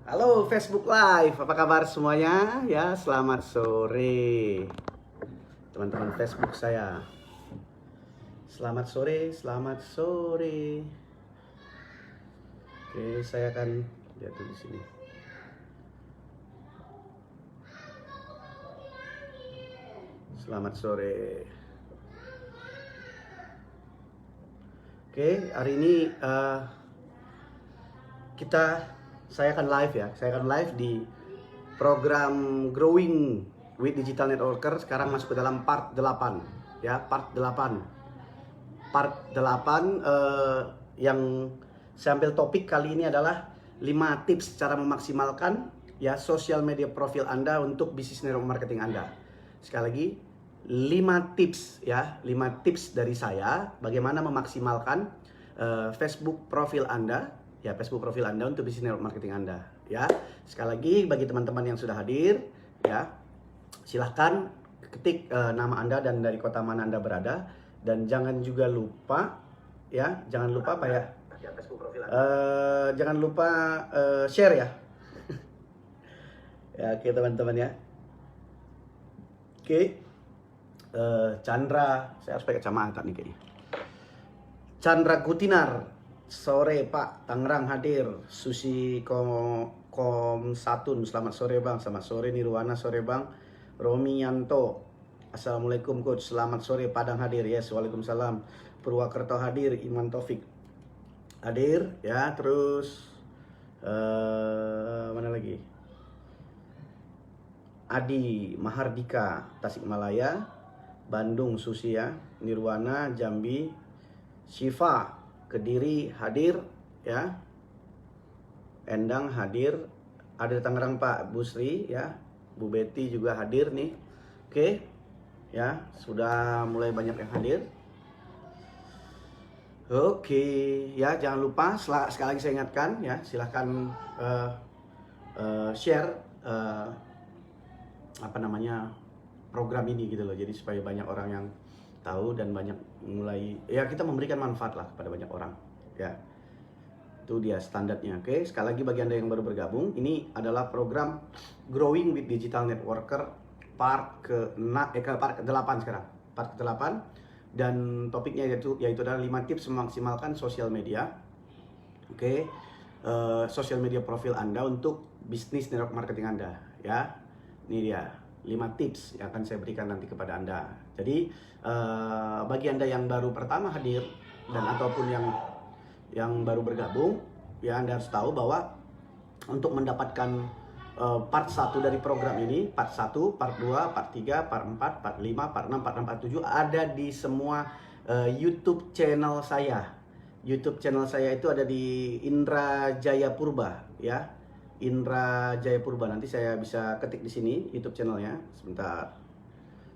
Halo Facebook Live, apa kabar semuanya? Ya, selamat sore teman-teman Facebook saya. Selamat sore, selamat sore. Oke, saya akan lihat di sini. Selamat sore. Oke, hari ini saya akan live ya. Saya akan live di program Growing with Digital Networker. Sekarang masuk ke dalam part 8 ya, part 8. Part 8 yang saya ambil topik kali ini adalah 5 tips cara memaksimalkan ya sosial media profil Anda untuk bisnis network marketing Anda. Sekali lagi 5 tips ya, 5 tips dari saya bagaimana memaksimalkan Facebook profil Anda ya, Facebook profil Anda untuk bisnis network marketing Anda ya. Sekali lagi bagi teman-teman yang sudah hadir ya, silahkan ketik nama Anda dan dari kota mana Anda berada, dan jangan juga lupa ya, jangan lupa apa ya, jangan lupa share ya. Ya, oke teman-teman ya. Oke, Chandra, saya harus pakai kacamata nih kayaknya. Chandra Gutinar, sore Pak, Tangerang hadir. Susi Kom Satun, selamat sore Bang. Selamat sore Nirwana, sore Bang. Romi Yanto, Assalamualaikum Coach, selamat sore. Padang hadir, yes, waalaikumsalam. Purwakarta hadir, Iman Taufik hadir ya. Terus mana lagi? Adi Mahardika, Tasikmalaya. Bandung Susi ya. Nirwana Jambi. Syifa Kediri hadir ya. Endang hadir. Ada Tangerang Pak Busri ya. Bu Betty juga hadir nih. Oke ya, sudah mulai banyak yang hadir. Oke ya, jangan lupa sekali lagi saya ingatkan ya, silahkan share apa namanya program ini gitu loh, jadi supaya banyak orang yang tahu dan banyak mulai ya, kita memberikan manfaat lah kepada banyak orang ya. Itu dia standarnya. Oke, sekali lagi bagi Anda yang baru bergabung, ini adalah program Growing with Digital Networker part ke-8 sekarang. Part ke-8, dan topiknya yaitu adalah 5 tips memaksimalkan sosial media. Oke, sosial media profil Anda untuk bisnis network marketing Anda ya. Ini dia 5 tips yang akan saya berikan nanti kepada Anda. Jadi bagi Anda yang baru pertama hadir dan ataupun yang baru bergabung ya, Anda harus tahu bahwa untuk mendapatkan part 1 dari program ini, part 1, part 2, part 3, part 4, part 5, part 6, part 6, part 7 ada di semua YouTube channel saya. YouTube channel saya itu ada di Indra Jaya Purba ya. Indra Jaya Purba, nanti saya bisa ketik di sini YouTube channelnya sebentar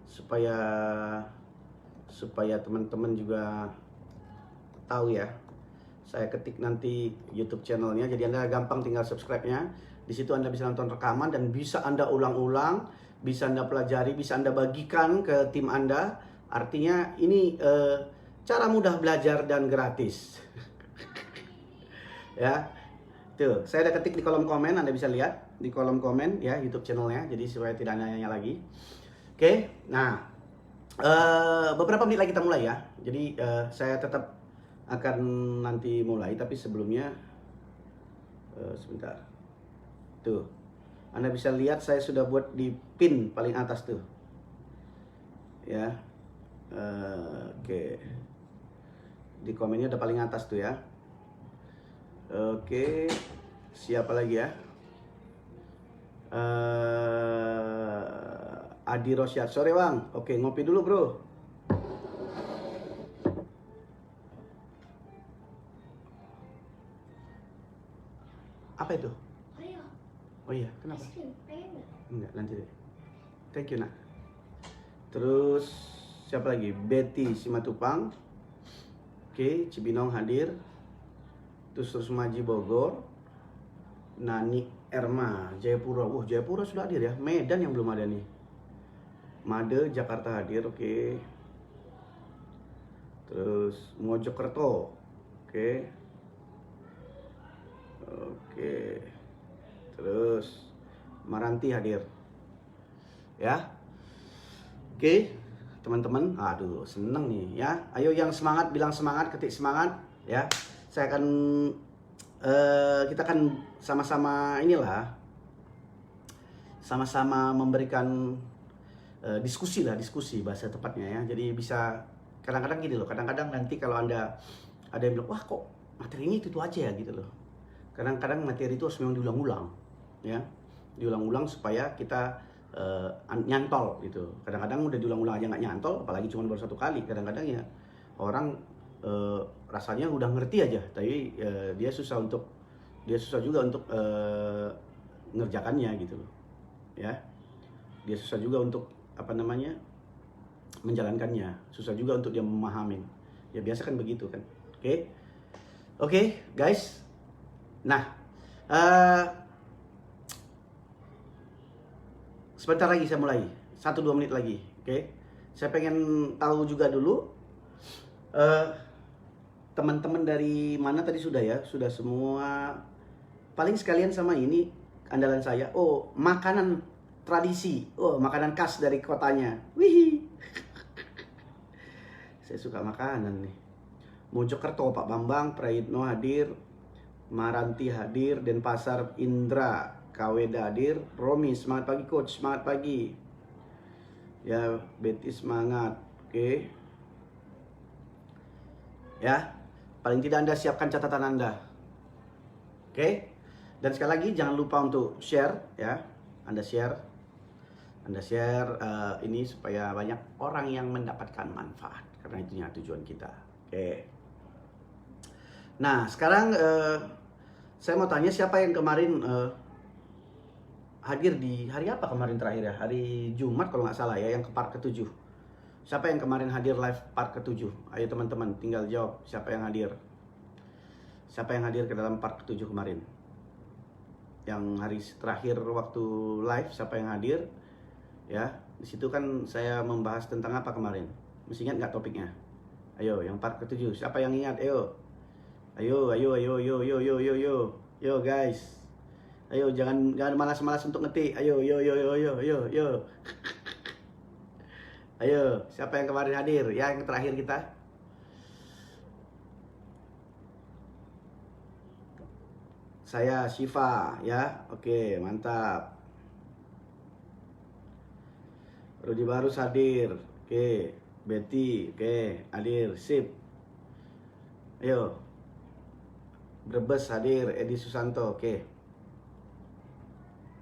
supaya teman-teman juga tahu ya. Saya ketik nanti YouTube channelnya, jadi Anda gampang tinggal subscribe-nya. Di situ Anda bisa nonton rekaman dan bisa Anda ulang-ulang, bisa Anda pelajari, bisa Anda bagikan ke tim Anda. Artinya ini cara mudah belajar dan gratis. Ya, tuh saya ada ketik di kolom komen, Anda bisa lihat di kolom komen ya YouTube channelnya, jadi supaya tidak nanya lagi. Oke, nah beberapa menit lagi kita mulai ya. Jadi saya tetap akan nanti mulai, tapi sebelumnya sebentar. Tuh, Anda bisa lihat saya sudah buat di pin paling atas tuh ya. Oke, di komennya udah paling atas tuh ya. Oke, siapa lagi ya? Adi Rosyad, sore Bang. Oke, ngopi dulu bro. Apa itu? Oh iya, kenapa? Enggak, nanti deh. Thank you nak. Terus siapa lagi? Betty Simatupang. Oke, Cibinong hadir. Terus Maji Bogor. Nani Erma Jayapura. Jayapura sudah hadir ya. Medan yang belum ada nih. Made Jakarta hadir. Oke. Terus Mojokerto. Oke. Maranti hadir. Ya. Oke, teman-teman. Aduh, seneng nih ya. Ayo yang semangat bilang semangat, ketik semangat ya. Saya akan kita akan sama-sama inilah, sama-sama memberikan diskusi bahasa tepatnya ya. Jadi bisa kadang-kadang gini loh, kadang-kadang nanti kalau Anda ada yang bilang, wah kok materi ini itu aja ya gitu loh. Kadang-kadang materi itu harus memang diulang-ulang ya. Diulang-ulang supaya kita nyantol gitu. Kadang-kadang udah diulang-ulang aja nggak nyantol, apalagi cuma baru satu kali. Kadang-kadang ya orang rasanya udah ngerti aja, tapi dia susah juga untuk ngerjakannya gitu loh. Ya. Dia susah juga untuk menjalankannya. Susah juga untuk dia memahamin. Ya biasa kan begitu kan. Oke, guys. Nah, sebentar lagi saya mulai, 1-2 menit lagi, oke? Saya pengen tahu juga dulu, teman-teman dari mana tadi sudah ya? Sudah semua, paling sekalian sama ini, andalan saya, oh makanan tradisi, oh makanan khas dari kotanya, wih. Saya suka makanan nih. Mojokerto, Pak Bambang, Prayitno hadir, Maranti hadir, Denpasar Indra, Kaweda hadir, Romi, semangat pagi coach, semangat pagi. Ya, Betty semangat, oke. Ya, paling tidak Anda siapkan catatan Anda. Oke. Dan sekali lagi jangan lupa untuk share ya. Anda share ini supaya banyak orang yang mendapatkan manfaat, karena itunya tujuan kita. Oke. Nah, sekarang saya mau tanya siapa yang kemarin hadir di hari apa kemarin terakhir ya? Hari Jumat kalau nggak salah ya, yang ke part ke-7. Siapa yang kemarin hadir live part ke-7? Ayo teman-teman, tinggal jawab siapa yang hadir. Siapa yang hadir ke dalam part ke-7 kemarin? Yang hari terakhir waktu live, siapa yang hadir? Ya, di situ kan saya membahas tentang apa kemarin? Masih ingat nggak topiknya? Ayo, yang part ke-7. Siapa yang ingat? Ayo. Ayo guys. Ayo jangan malas-malas untuk ngetik. Ayo. Ayo, siapa yang kemarin hadir? Ya, yang terakhir kita. Saya Syifa ya. Oke, mantap. Rudi Barus hadir. Oke, Betty, oke, hadir. Sip. Ayo. Brebes hadir, Edi Susanto, oke.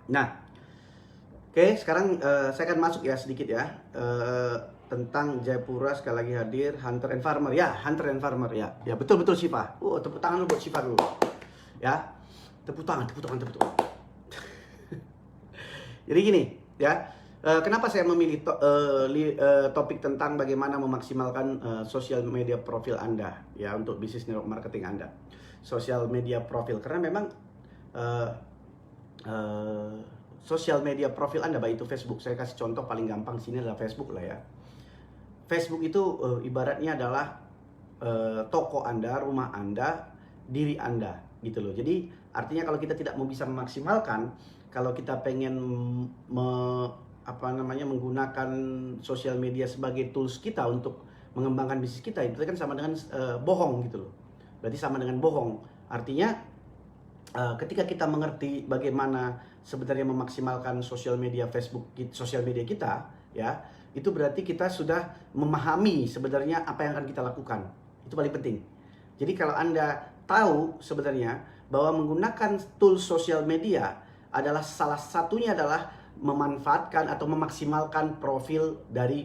Nah, oke, sekarang saya akan masuk ya sedikit ya tentang Jayapura, sekali lagi hadir, Hunter and Farmer ya, Hunter and Farmer ya, ya betul Syifa. Tepuk tangan dulu buat Syifa dulu, ya, tepuk tangan. Jadi gini ya, kenapa saya memilih topik tentang bagaimana memaksimalkan sosial media profil Anda ya untuk bisnis network marketing Anda. Sosial media profil, karena memang sosial media profil Anda, baik itu Facebook, saya kasih contoh paling gampang sini adalah Facebook lah ya. Facebook itu ibaratnya adalah toko Anda, rumah Anda, diri Anda gitu loh. Jadi artinya kalau kita tidak mau bisa memaksimalkan, kalau kita pengen menggunakan sosial media sebagai tools kita untuk mengembangkan bisnis kita, itu kan sama dengan bohong gitu loh. Berarti sama dengan bohong. Artinya ketika kita mengerti bagaimana sebenarnya memaksimalkan sosial media Facebook, sosial media kita, ya, itu berarti kita sudah memahami sebenarnya apa yang akan kita lakukan. Itu paling penting. Jadi kalau Anda tahu sebenarnya bahwa menggunakan tools sosial media adalah salah satunya adalah memanfaatkan atau memaksimalkan profil dari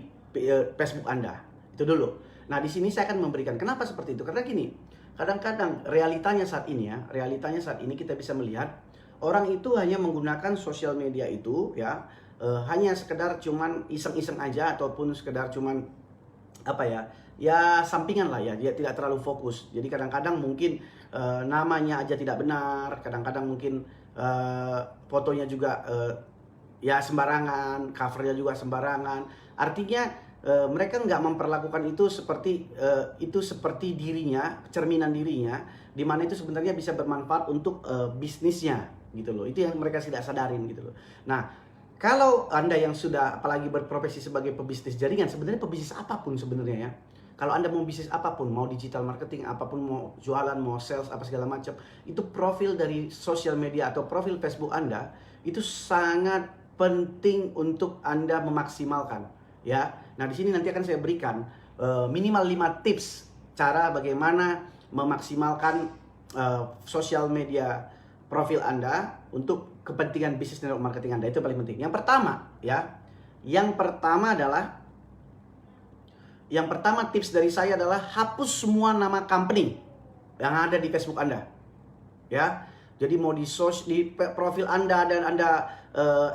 Facebook Anda. Itu dulu. Nah, di sini saya akan memberikan kenapa seperti itu. Karena gini, kadang-kadang realitanya saat ini kita bisa melihat orang itu hanya menggunakan sosial media itu ya hanya sekedar cuman iseng-iseng aja, ataupun sekedar cuman ya sampingan lah ya, dia tidak terlalu fokus. Jadi kadang-kadang mungkin namanya aja tidak benar, kadang-kadang mungkin fotonya juga ya sembarangan, covernya juga sembarangan. Artinya mereka nggak memperlakukan itu seperti dirinya, cerminan dirinya, di mana itu sebenarnya bisa bermanfaat untuk bisnisnya gitu loh. Itu yang mereka tidak sadarin gitu loh. Nah, kalau Anda yang sudah apalagi berprofesi sebagai pebisnis jaringan, sebenarnya pebisnis apapun sebenarnya ya. Kalau Anda mau bisnis apapun, mau digital marketing, apapun, mau jualan, mau sales, apa segala macam, itu profil dari sosial media atau profil Facebook Anda itu sangat penting untuk Anda memaksimalkan, ya. Nah, di sini nanti akan saya berikan minimal 5 tips cara bagaimana memaksimalkan sosial media profil Anda untuk kepentingan bisnis network marketing Anda. Itu paling penting. Yang pertama, ya. Yang pertama tips dari saya adalah hapus semua nama company yang ada di Facebook Anda. Ya. Jadi mau di profil Anda dan Anda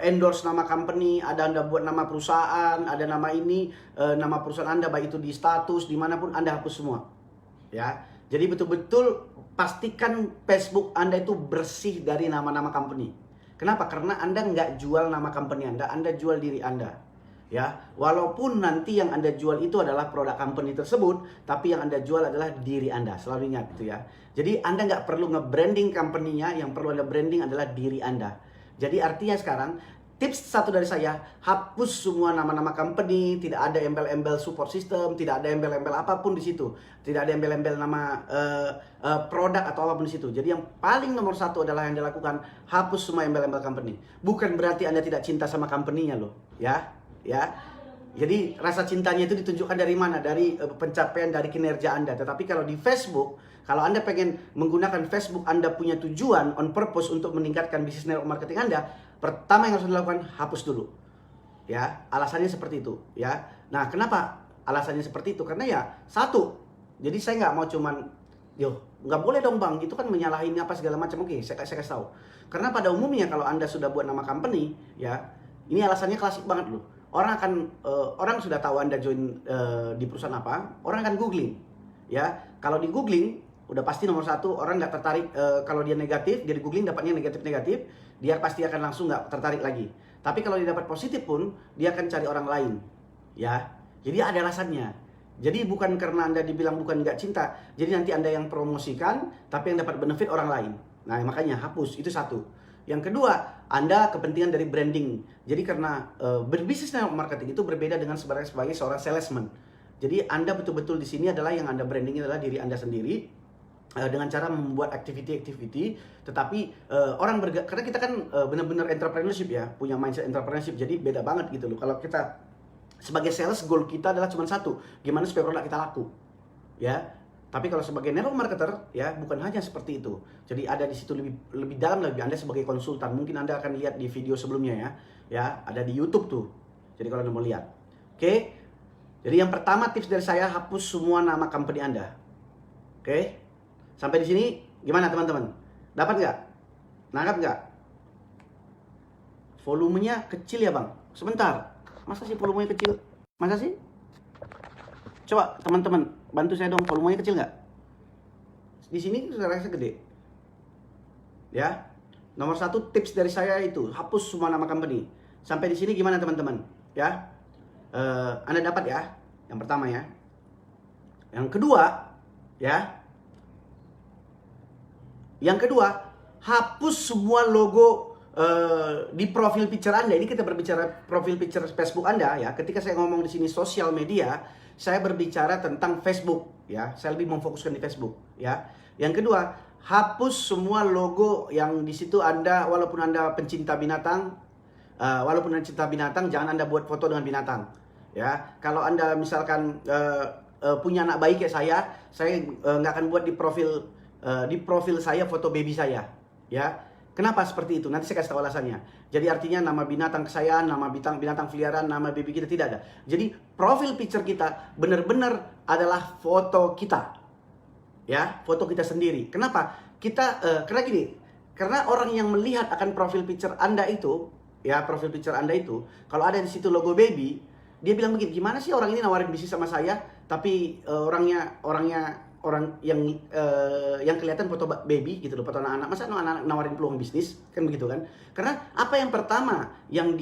endorse nama company, ada Anda buat nama perusahaan, ada nama ini, nama perusahaan Anda, baik itu di status, dimanapun, Anda hapus semua. Ya. Jadi betul-betul pastikan Facebook Anda itu bersih dari nama-nama company. Kenapa? Karena Anda nggak jual nama company Anda jual diri Anda. Ya, walaupun nanti yang Anda jual itu adalah produk company tersebut, tapi yang Anda jual adalah diri Anda. Selalu ingat itu ya. Jadi Anda nggak perlu nge-branding company-nya, yang perlu Anda branding adalah diri Anda. Jadi artinya sekarang, tips satu dari saya, hapus semua nama-nama company, tidak ada embel-embel support system, tidak ada embel-embel apapun di situ. Tidak ada embel-embel nama produk atau apapun di situ. Jadi yang paling nomor satu adalah yang dilakukan, hapus semua embel-embel company. Bukan berarti Anda tidak cinta sama company-nya loh, ya. Ya, jadi rasa cintanya itu ditunjukkan dari mana? Dari pencapaian, dari kinerja Anda. Tetapi kalau di Facebook, kalau Anda pengen menggunakan Facebook, Anda punya tujuan on purpose untuk meningkatkan bisnis network marketing Anda, pertama yang harus dilakukan, hapus dulu. Ya, alasannya seperti itu. Ya, nah kenapa alasannya seperti itu? Karena ya satu, jadi saya nggak mau cuman, nggak boleh dong bang, itu kan menyalahin apa segala macam. Oke, saya kasih tahu. Karena pada umumnya kalau Anda sudah buat nama company, ya, ini alasannya klasik banget loh. Orang sudah tahu Anda join di perusahaan apa, orang akan googling, ya. Kalau di googling, udah pasti nomor satu orang nggak tertarik. Kalau dia negatif, jadi googling dapatnya negatif, dia pasti akan langsung nggak tertarik lagi. Tapi kalau dia dapat positif pun, dia akan cari orang lain, ya. Jadi ada alasannya. Jadi bukan karena Anda dibilang bukan nggak cinta, jadi nanti Anda yang promosikan, tapi yang dapat benefit orang lain. Nah makanya hapus, itu satu. Yang kedua, Anda kepentingan dari branding. Jadi karena berbisnis network marketing itu berbeda dengan sebagai seorang salesman. Jadi Anda betul-betul di sini adalah yang Anda branding adalah diri Anda sendiri dengan cara membuat activity, tetapi karena kita kan benar-benar entrepreneurship ya, punya mindset entrepreneurship. Jadi beda banget gitu loh. Kalau kita sebagai sales, goal kita adalah cuma satu, gimana supaya produk kita laku. Ya. Tapi kalau sebagai network marketer, ya bukan hanya seperti itu. Jadi ada di situ lebih dalam lagi. Anda sebagai konsultan, mungkin Anda akan lihat di video sebelumnya ya. Ya, ada di YouTube tuh. Jadi kalau Anda mau lihat. Oke. Jadi yang pertama tips dari saya, hapus semua nama company Anda. Oke. Sampai di sini gimana teman-teman? Dapat nggak? Nangkap nggak? Volumenya kecil ya bang? Sebentar. Masa sih volumenya kecil? Masa sih? Coba teman-teman bantu saya dong, volumenya kecil nggak? Di sini sudah rasa gede. Ya, nomor satu tips dari saya itu hapus semua nama company. Sampai di sini gimana teman-teman? Ya, Anda dapat ya? Yang pertama ya. Yang kedua, ya. Yang kedua, hapus semua logo di profil picture Anda. Ini kita berbicara profil picture Facebook Anda ya. Ketika saya ngomong di sini sosial media, saya berbicara tentang Facebook ya. Saya lebih memfokuskan di Facebook ya. Yang kedua, hapus semua logo yang di situ Anda, walaupun Anda pencinta binatang, jangan Anda buat foto dengan binatang ya. Kalau Anda misalkan punya anak bayi kayak saya nggak akan buat di profil saya foto baby saya ya. Kenapa seperti itu? Nanti saya kasih tahu alasannya. Jadi artinya nama binatang kesayangan, nama binatang peliharaan, nama baby kita tidak ada. Jadi profil picture kita benar-benar adalah foto kita. Ya, foto kita sendiri. Kenapa? Karena gini, karena orang yang melihat akan profil picture Anda itu, ya profil picture Anda itu, kalau ada di situ logo baby, dia bilang begini, gimana sih orang ini nawarin bisnis sama saya, tapi orang yang kelihatan foto baby gitu loh, foto anak-anak, masa anak-anak nawarin peluang bisnis, kan begitu kan? Karena apa yang pertama yang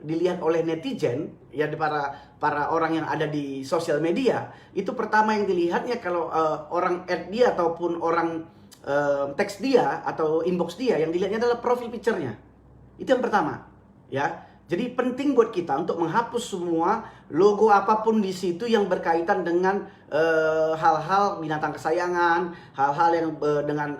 dilihat oleh netizen ya, para orang yang ada di sosial media, itu pertama yang dilihatnya kalau orang add dia ataupun orang teks dia atau inbox dia, yang dilihatnya adalah profil picture-nya. Itu yang pertama, ya. Jadi penting buat kita untuk menghapus semua logo apapun di situ yang berkaitan dengan hal-hal binatang kesayangan, hal-hal yang dengan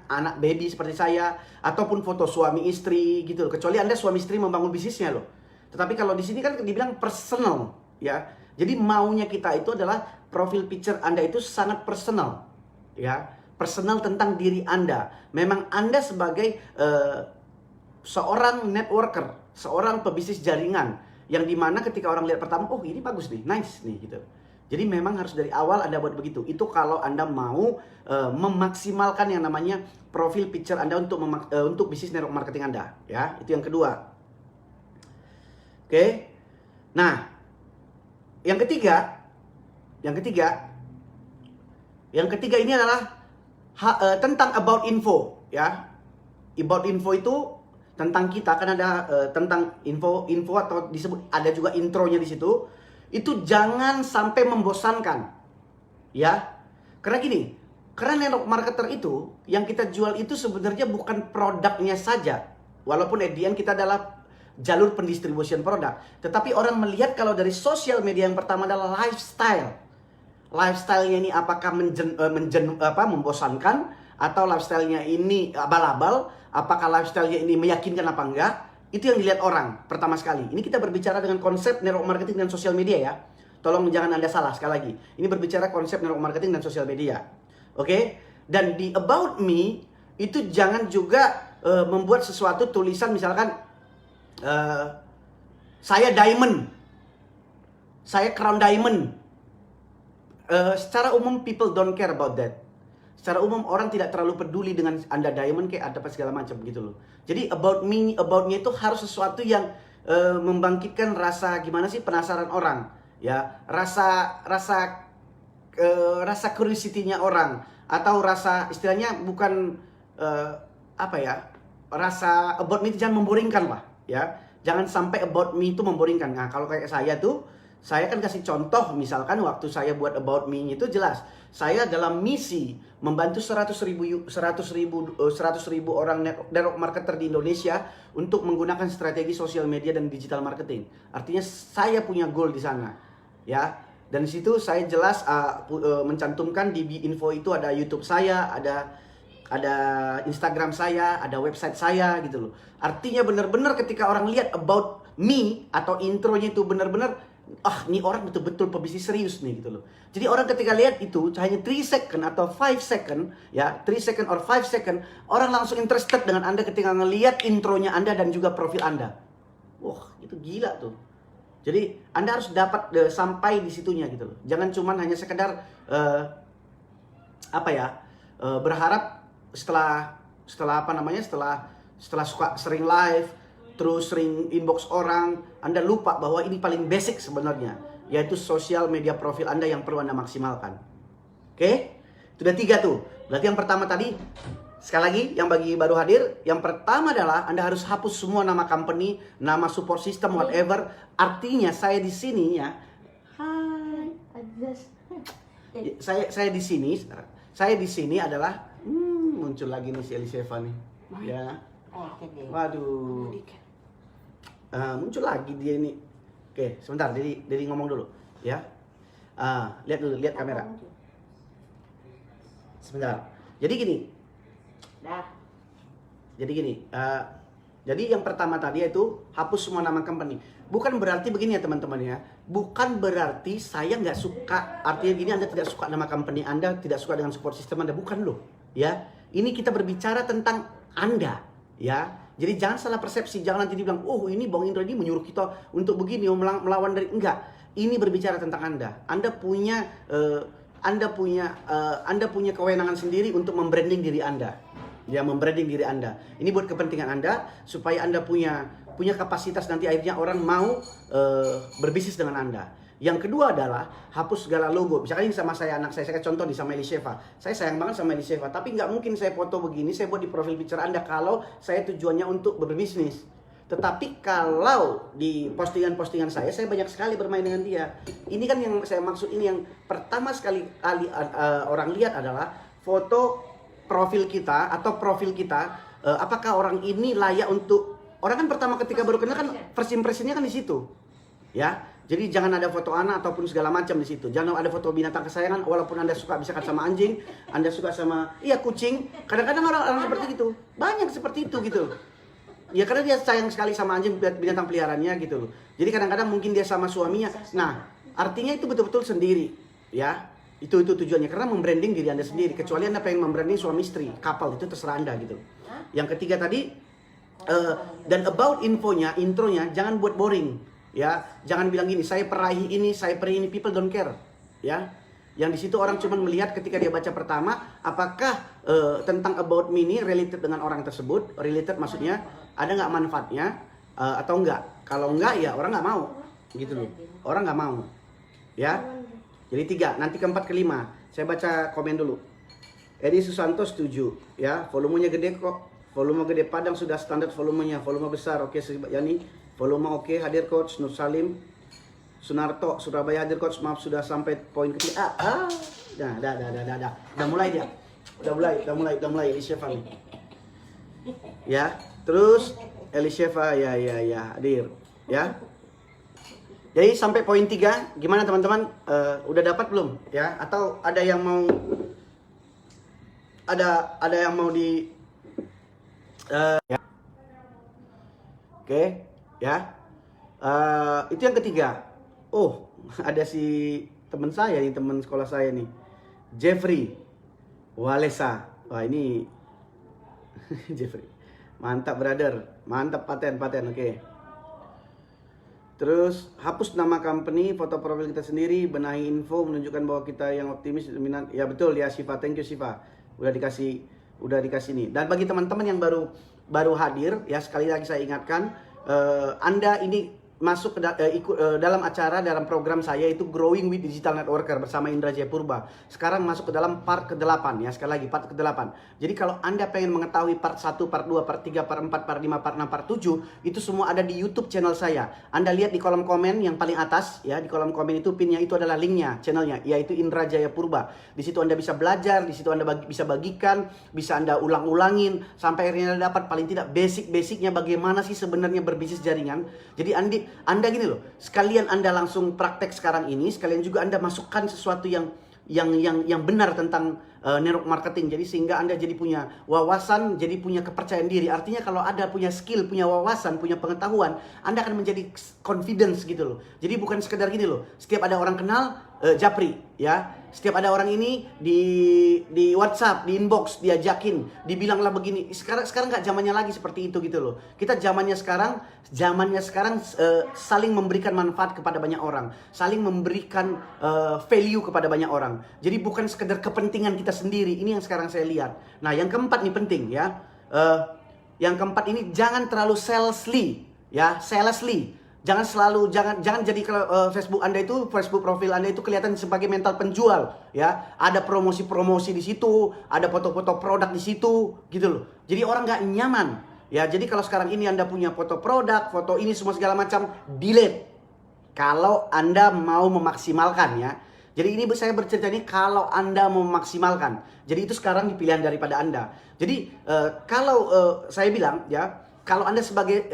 anak baby seperti saya, ataupun foto suami istri gitu. Kecuali Anda suami istri membangun bisnisnya loh. Tetapi kalau di sini kan dibilang personal, ya. Jadi maunya kita itu adalah profil picture Anda itu sangat personal, ya. Personal tentang diri Anda. Memang Anda sebagai seorang networker, seorang pebisnis jaringan, yang dimana ketika orang lihat pertama, oh ini bagus nih, nice nih gitu. Jadi memang harus dari awal Anda buat begitu. Itu kalau Anda mau memaksimalkan yang namanya profil picture Anda untuk bisnis network marketing Anda, ya. Itu yang kedua. Oke. Nah, yang ketiga ini adalah tentang about info, ya. About info itu tentang kita, kan ada tentang info atau disebut ada juga intronya di situ. Itu jangan sampai membosankan, ya. Karena network marketer itu yang kita jual itu sebenarnya bukan produknya saja, walaupun at the end kita adalah jalur pendistribusian produk. Tetapi orang melihat kalau dari sosial media yang pertama adalah lifestyle. Lifestyle-nya ini apakah membosankan, atau lifestyle-nya ini abal-abal, apakah lifestyle-nya ini meyakinkan apa enggak. Itu yang dilihat orang pertama sekali. Ini kita berbicara dengan konsep network marketing dan sosial media, ya. Tolong jangan Anda salah sekali lagi. Ini berbicara konsep network marketing dan sosial media. Oke? Dan di about me itu jangan juga membuat sesuatu tulisan misalkan saya diamond, saya crown diamond. Secara umum people don't care about that. Secara umum orang tidak terlalu peduli dengan Anda diamond kayak ada apa segala macam gitu loh. Jadi about me-nya itu harus sesuatu yang membangkitkan rasa gimana sih, penasaran orang, ya. Rasa curiosity-nya orang, atau rasa istilahnya bukan rasa about me itu jangan memboringkan lah, ya. Jangan sampai about me itu memboringkan. Nah, kalau kayak saya tuh, saya kan kasih contoh, misalkan waktu saya buat about me itu jelas. Saya dalam misi membantu 100 ribu orang network marketer di Indonesia untuk menggunakan strategi sosial media dan digital marketing. Artinya saya punya goal di sana, ya. Dan di situ saya jelas mencantumkan di info itu ada YouTube saya, ada Instagram saya, ada website saya gitu loh. Artinya benar-benar ketika orang lihat about me atau intronya itu benar-benar, ini orang betul-betul pebisnis serius nih gitu loh. Jadi orang ketika lihat itu hanya 3 second atau 5 second, ya, 3 second or 5 second, orang langsung interested dengan Anda ketika ngelihat intronya Anda dan juga profil Anda. Wah, itu gila tuh. Jadi Anda harus dapat sampai di situnya gitu loh. Jangan cuma hanya sekedar berharap setelah suka sering live, terus sering inbox orang, Anda lupa bahwa ini paling basic sebenarnya, yaitu sosial media profil Anda yang perlu Anda maksimalkan. Oke? Itu udah 3 tuh. Berarti yang pertama tadi, sekali lagi yang bagi baru hadir, yang pertama adalah Anda harus hapus semua nama company, nama support system, whatever. Artinya saya di sini ya. Hai. Saya di sini adalah muncul lagi nih si Eliseva nih. Ya. Waduh. Muncul lagi dia ini. Oke, sebentar, Dedi ngomong dulu, ya. Lihat kamera. Sebentar. Jadi gini. Jadi yang pertama tadi itu hapus semua nama company. Bukan berarti begini ya teman-teman ya. Bukan berarti saya nggak suka. Artinya gini, Anda tidak suka nama company Anda, tidak suka dengan support system Anda. Bukan loh, ya. Ini kita berbicara tentang Anda, ya. Jadi jangan salah persepsi, jangan nanti dibilang, oh ini Bang Indra ini menyuruh kita untuk begini, melawan dari, enggak. Ini berbicara tentang Anda. Anda punya kewenangan sendiri untuk membranding diri Anda. Ya, membranding diri Anda. Ini buat kepentingan Anda, supaya Anda punya kapasitas nanti akhirnya orang mau berbisnis dengan Anda. Yang kedua adalah hapus segala logo. Misalkan ini sama anak saya contoh di sama Eliseva. Saya sayang banget sama Eliseva, tapi nggak mungkin saya foto begini, saya buat di profil picture Anda kalau saya tujuannya untuk berbisnis. Tetapi kalau di postingan-postingan saya banyak sekali bermain dengan dia. Ini kan yang saya maksud, ini yang pertama sekali orang lihat adalah foto profil kita atau profil kita, apakah orang ini layak untuk, orang kan pertama ketika baru kenal kan first impressionnya kan di situ, ya. Jadi jangan ada foto anak ataupun segala macam di situ. Jangan ada foto binatang kesayangan, walaupun Anda suka misalkan sama anjing, Anda suka sama kucing. Kadang-kadang orang seperti itu, banyak seperti itu gitu. Ya karena dia sayang sekali sama anjing, binatang peliharaannya gitu. Jadi kadang-kadang mungkin dia sama suaminya. Nah, artinya itu betul-betul sendiri, ya. Itu tujuannya, karena membranding diri Anda sendiri. Kecuali Anda pengen membranding suami istri, couple, itu terserah Anda gitu. Yang ketiga tadi, dan about intronya jangan buat boring. Ya, jangan bilang gini, saya peraih ini, saya peraih ini, people don't care. Ya, yang di situ orang cuma melihat ketika dia baca pertama, apakah tentang about me ini related dengan orang tersebut, related maksudnya ada nggak manfaatnya atau enggak. Kalau enggak ya orang nggak mau, gitu loh. Orang nggak mau, ya. Jadi 3, nanti keempat kelima, saya baca komen dulu. Edi Susanto setuju, ya. Volumenya gede kok, volume gede. Padang sudah standar volumenya, volume besar. Oke, Yani. Volume oke, hadir coach. Nur Salim Sunarto, Surabaya hadir coach. Maaf sudah sampai poin ketiga. Dah. Udah mulai dia. Udah mulai Elisha nih. Ya, terus Elisha ya hadir, ya. Jadi sampai poin 3, gimana teman-teman? Udah dapat belum? Ya, atau ada yang mau di ya. Oke. Ya, itu yang ketiga. Oh, ada si teman saya nih, teman sekolah saya nih, Jeffrey Walesa. Wah ini Jeffrey, mantap brother, mantap paten. Oke. Terus hapus nama company, foto profil kita sendiri, benahi info, menunjukkan bahwa kita yang optimis, dominan. Ya betul ya Siva, thank you Siva, udah dikasih nih. Dan bagi teman-teman yang baru hadir, ya sekali lagi saya ingatkan. Anda ini masuk dalam acara, dalam program saya itu Growing with Digital Networker bersama Indra Jaya Purba. Sekarang masuk ke dalam part ke-8 ya, sekali lagi part ke-8. Jadi kalau Anda pengen mengetahui part 1, part 2, part 3, part 4, part 5, part 6, part 7, itu semua ada di YouTube channel saya. Anda lihat di kolom komen yang paling atas ya, di kolom komen itu pinnya itu adalah linknya, channelnya, yaitu Indra Jaya Purba. Di situ Anda bisa belajar, di situ Anda bisa bagikan, bisa Anda ulang-ulangin sampai akhirnya Anda dapat paling tidak basic-basicnya bagaimana sih sebenarnya berbisnis jaringan. Jadi Anda gini loh, sekalian Anda langsung praktek sekarang ini, sekalian juga Anda masukkan sesuatu yang benar tentang network marketing. Jadi sehingga Anda jadi punya wawasan, jadi punya kepercayaan diri. Artinya kalau Anda punya skill, punya wawasan, punya pengetahuan, Anda akan menjadi confidence gitu loh. Jadi bukan sekedar gini loh, setiap ada orang kenal, Japri ya. Setiap ada orang ini di WhatsApp, di inbox, diajakin, dibilanglah begini. Sekarang nggak zamannya lagi seperti itu gitu loh. Kita zamannya sekarang saling memberikan manfaat kepada banyak orang, saling memberikan value kepada banyak orang. Jadi bukan sekedar kepentingan kita sendiri. Ini yang sekarang saya lihat. Nah, yang keempat nih penting ya. Yang keempat ini jangan terlalu salesly ya, Jangan jadi kalau Facebook Anda itu, Facebook profil Anda itu kelihatan sebagai mental penjual ya. Ada promosi-promosi di situ, ada foto-foto produk di situ gitu loh. Jadi orang nggak nyaman ya. Jadi kalau sekarang ini Anda punya foto produk, foto ini semua segala macam, delete. Kalau Anda mau memaksimalkan ya. Jadi ini saya bercerita ini kalau Anda mau memaksimalkan. Jadi itu sekarang pilihan daripada Anda. Jadi kalau saya bilang ya, kalau Anda sebagai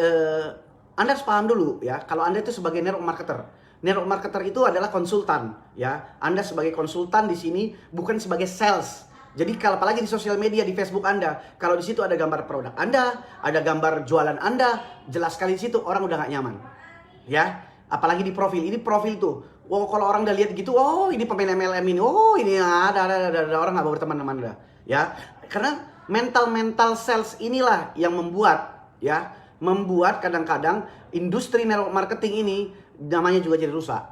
Anda harus paham dulu ya, kalau Anda itu sebagai network marketer. Network marketer itu adalah konsultan ya. Anda sebagai konsultan di sini bukan sebagai sales. Jadi kalau apalagi di sosial media, di Facebook Anda, kalau di situ ada gambar produk Anda, ada gambar jualan Anda, jelas sekali di situ orang udah gak nyaman. Ya, apalagi di profil. Ini profil tuh. Wow, kalau orang udah lihat gitu, oh ini pemain MLM ini, oh ini ada orang nggak mau berteman sama Anda. Ya, karena mental sales inilah yang membuat kadang-kadang industri network marketing ini namanya juga jadi rusak.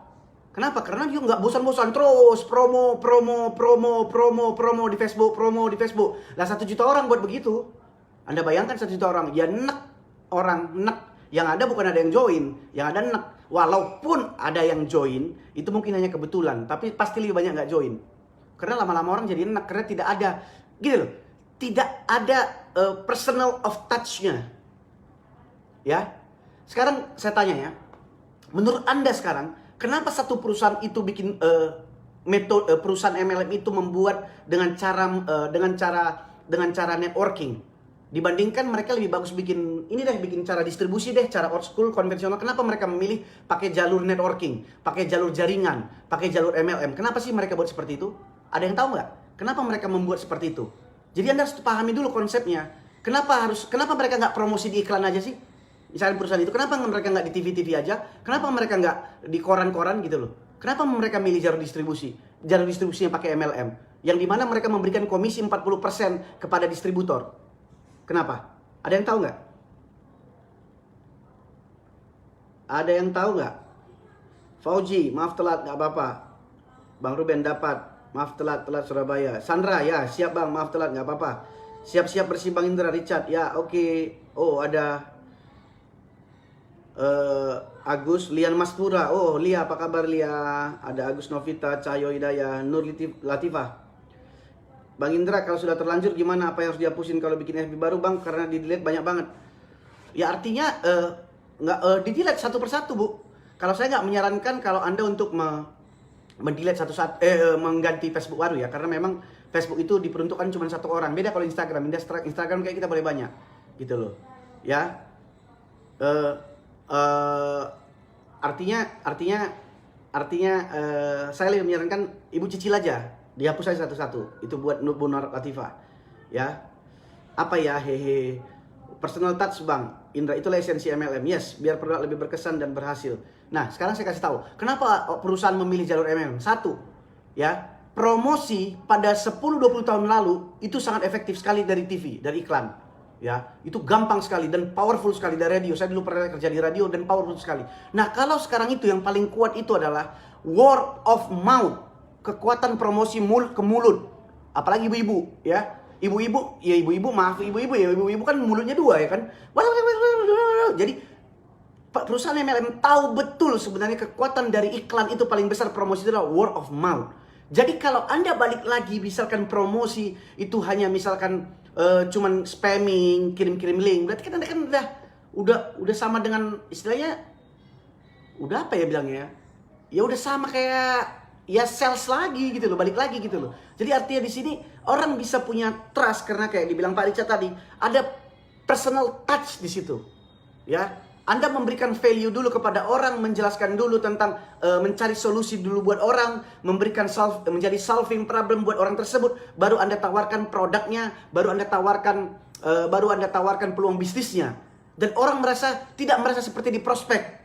Kenapa? Karena dia nggak bosan-bosan terus promo di Facebook, Lah 1 juta orang buat begitu. Anda bayangkan 1 juta orang, ya nek. Yang ada bukan ada yang join, yang ada nek. Walaupun ada yang join, itu mungkin hanya kebetulan, tapi pasti lebih banyak nggak join. Karena lama-lama orang jadi nek, karena tidak ada, gitu loh, tidak ada personal of touch-nya. Ya, sekarang saya tanya ya, menurut Anda sekarang, kenapa satu perusahaan itu bikin metode perusahaan MLM itu membuat dengan cara networking. Dibandingkan mereka lebih bagus bikin cara distribusi deh, cara old school konvensional. Kenapa mereka memilih pakai jalur networking, pakai jalur jaringan, pakai jalur MLM? Kenapa sih mereka buat seperti itu? Ada yang tahu nggak? Kenapa mereka membuat seperti itu? Jadi Anda harus pahami dulu konsepnya. Kenapa mereka nggak promosi di iklan aja sih? Misalnya perusahaan itu, kenapa mereka nggak di TV-TV aja? Kenapa mereka nggak di koran-koran gitu loh? Kenapa mereka milih jalur distribusi? Jalur distribusinya pakai MLM. Yang dimana mereka memberikan komisi 40% kepada distributor. Kenapa? Ada yang tahu nggak? Ada yang tahu nggak? Fauji, maaf telat, nggak apa-apa. Bang Ruben dapat, maaf telat Surabaya. Sandra, ya siap bang, maaf telat, nggak apa-apa. Siap-siap bersih Bang Indra, Richard, ya oke. Oh ada Agus, Lian Mastura. Oh Lia, apa kabar Lia? Ada Agus Novita, Cahyo Hidayah, Nur Latifah. Bang Indra, kalau sudah terlanjur gimana? Apa yang harus dihapusin kalau bikin FB baru bang? Karena di delete banyak banget. Ya artinya nggak di delete satu persatu bu. Kalau saya nggak menyarankan kalau Anda untuk mendelete mengganti Facebook baru ya. Karena memang Facebook itu diperuntukkan cuma satu orang. Beda kalau Instagram. Instagram kayak kita boleh banyak gitu loh. Ya. Artinya saya lebih menyarankan ibu cicil aja. Dihapus aja satu-satu. Itu buat Bu Nur Latifah. Ya. Apa ya? Hehe. Personal touch bang. Indra, itulah esensi MLM. Yes, biar produk lebih berkesan dan berhasil. Nah, sekarang saya kasih tahu. Kenapa perusahaan memilih jalur MLM? Satu. Ya. Promosi pada 10-20 tahun lalu itu sangat efektif sekali dari TV, dari iklan. Ya, itu gampang sekali dan powerful sekali dari radio. Saya dulu pernah kerja di radio dan powerful sekali. Nah, kalau sekarang itu yang paling kuat itu adalah word of mouth. Kekuatan promosi mulut ke mulut. Apalagi ibu-ibu, ya. Ibu-ibu kan mulutnya dua ya kan. Jadi perusahaan MLM tahu betul sebenarnya kekuatan dari iklan itu paling besar promosi itu adalah word of mouth. Jadi kalau Anda balik lagi misalkan promosi itu hanya misalkan cuman spamming, kirim-kirim link, berarti kan Anda kan udah sama dengan istilahnya udah apa ya bilangnya? Ya udah sama kayak ya sales lagi gitu loh, balik lagi gitu loh. Jadi artinya di sini orang bisa punya trust karena kayak dibilang Pak Richard tadi, ada personal touch di situ. Ya, Anda memberikan value dulu kepada orang, menjelaskan dulu tentang mencari solusi dulu buat orang, menjadi solving problem buat orang tersebut, baru Anda tawarkan produknya, baru Anda tawarkan peluang bisnisnya. Dan orang tidak merasa seperti di prospek.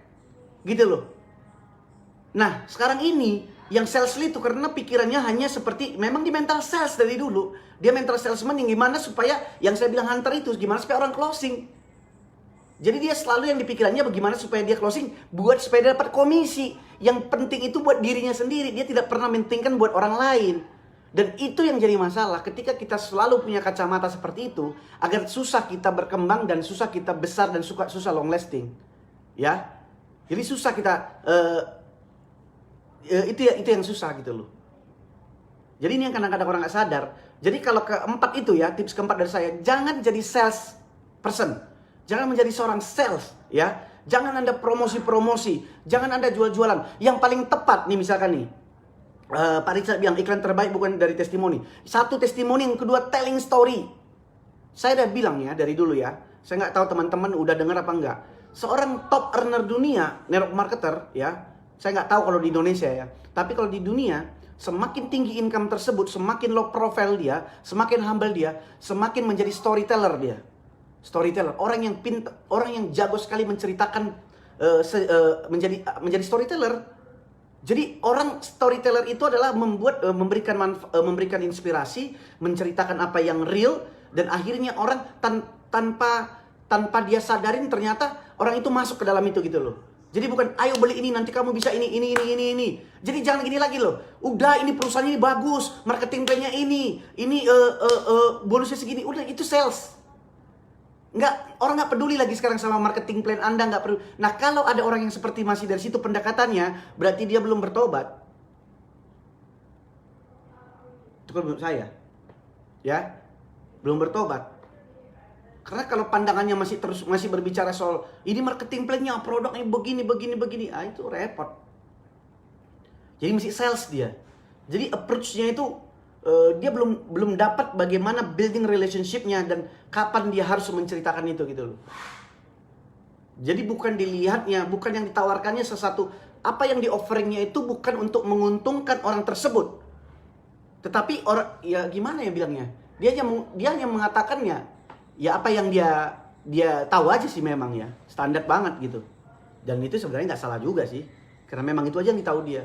Gitu loh. Nah, sekarang ini yang sales itu karena pikirannya hanya seperti memang di mental sales dari dulu. Dia mental salesman yang gimana supaya yang saya bilang hunter itu gimana supaya orang closing. Jadi dia selalu yang dipikirannya bagaimana supaya dia closing supaya dia dapat komisi. Yang penting itu buat dirinya sendiri. Dia tidak pernah mentingkan buat orang lain. Dan itu yang jadi masalah ketika kita selalu punya kacamata seperti itu, agar susah kita berkembang dan susah kita besar dan susah long lasting. Ya. Jadi susah kita itu yang susah gitu loh. Jadi ini yang kadang-kadang orang gak sadar. Jadi kalau keempat itu ya, tips keempat dari saya, jangan jadi sales person. Jangan menjadi seorang sales ya. Jangan Anda promosi-promosi, jangan Anda jual-jualan. Yang paling tepat nih misalkan nih, Pak Richard bilang iklan terbaik bukan dari testimoni. Satu testimoni, yang kedua telling story. Saya udah bilang ya dari dulu ya. Saya nggak tahu teman-teman udah dengar apa enggak. Seorang top earner dunia, network marketer ya. Saya nggak tahu kalau di Indonesia ya. Tapi kalau di dunia, semakin tinggi income tersebut, semakin low profile dia, semakin humble dia, semakin menjadi storyteller dia. Storyteller, orang yang jago sekali menceritakan, menjadi storyteller. Jadi orang storyteller itu adalah memberikan inspirasi, menceritakan apa yang real, dan akhirnya orang tanpa dia sadarin ternyata orang itu masuk ke dalam itu gitu loh. Jadi bukan ayo beli ini nanti kamu bisa ini. Jadi jangan gini lagi loh. Udah ini perusahaan ini bagus, marketing plan-nya ini bonusnya segini. Udah itu sales. Orang nggak peduli lagi sekarang sama marketing plan Anda, nggak perlu. Nah kalau ada orang yang seperti masih dari situ pendekatannya, berarti dia belum bertobat. Itu kan menurut saya, ya belum bertobat. Karena kalau pandangannya masih berbicara soal ini marketing plan-nya, produknya begini, itu repot. Jadi mesti sales dia. Jadi approach-nya itu dia belum dapat bagaimana building relationship-nya dan kapan dia harus menceritakan itu gitu loh. Jadi bukan dilihatnya, bukan yang ditawarkannya sesuatu, apa yang di offeringnya itu bukan untuk menguntungkan orang tersebut. Tetapi orang, ya gimana ya bilangnya? Dia hanya mengatakannya, ya apa yang dia tahu aja sih memang ya, standar banget gitu. Dan itu sebenarnya nggak salah juga sih, karena memang itu aja yang ditahu dia.